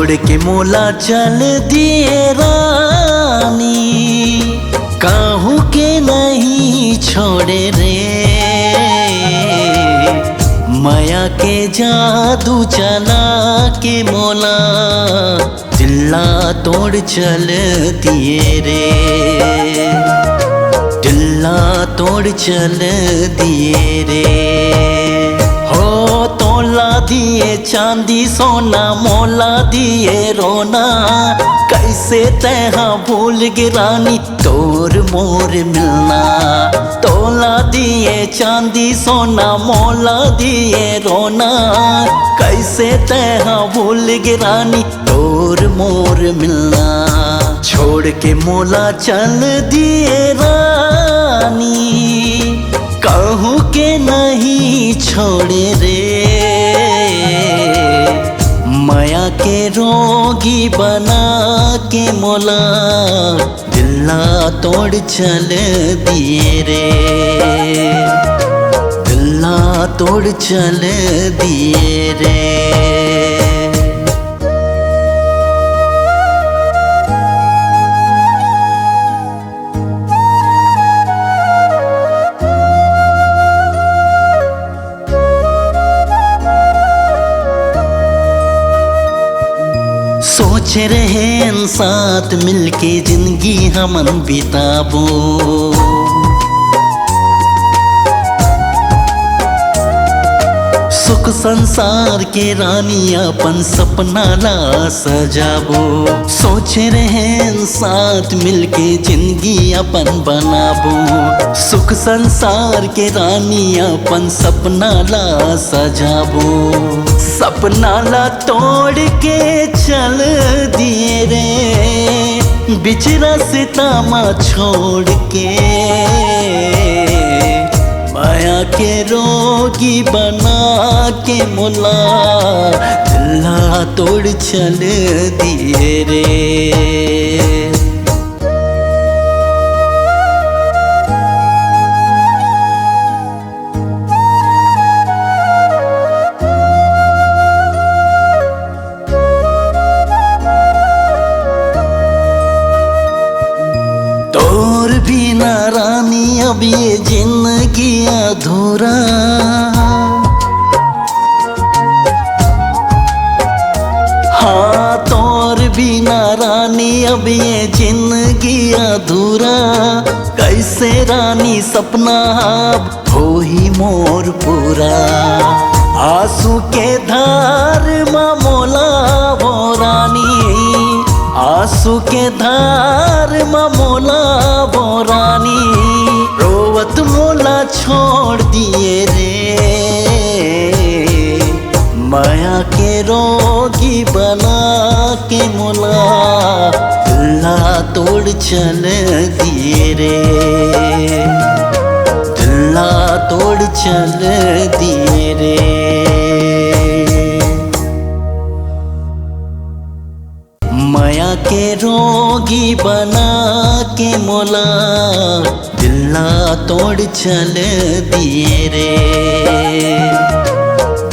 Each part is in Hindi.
छोड़ के मोला चल दिए रानी, कहूँ के नहीं छोड़े रे। माया के जादू चला के मोला दिल्ला तोड़ चल दिए रे, दिल्ला तोड़ चल दिए रे। हो तोला दिए चांदी सोना, मोला दिए रोना, कैसे तैहा भूल गिरानी तोर मोर मिलना। तोला दिए चांदी सोना, मोला दिए रोना, कैसे तैहा भूल गिरानी तोर मोर मिलना। छोड़ के मोला चल दिए रानी, कहूँ के नहीं छोड़े रे। माया के रोगी बना के मोला दिल्ला तोड़ चल दिए रे, दिल्ला तोड़ चल दिए रे। सोच रहे हैं साथ मिलके जिंदगी हमन बिताबो, सुख संसार के रानी अपन सपना ला सजाबो। सोच रहे हैं साथ मिलके जिंदगी अपन बनाबो, सुख संसार के रानी अपन सपना ला सजाबो। सपना ला तोड़ के चल दिए रे, बीच रास्ता छोड़ के। माया के रोगी बना के मोला दिल्ला तोड़ चल दिए रे। तोर बिना रानी अब ये जिंदगी अधूरा, हाँ तोर बिना रानी अब ये जिंदगी अधूरा। कैसे रानी सपना अब हो ही मोर पूरा, आंसू के धार माँ मोला वो रानी, आंसू के धार माँ मोला वो रानी, रोवत मोला छोड़ दिए रे। माया के रोगी बना के मोला दिल्ला तोड़ चल दिए रे, दिल्ला तोड़ चल दिए रे। माया के रोगी बना के मोला दिल्ला तोड़ चल दिए रे,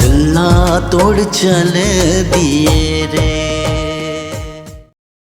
दिल्ला तोड़ चल दिए रे।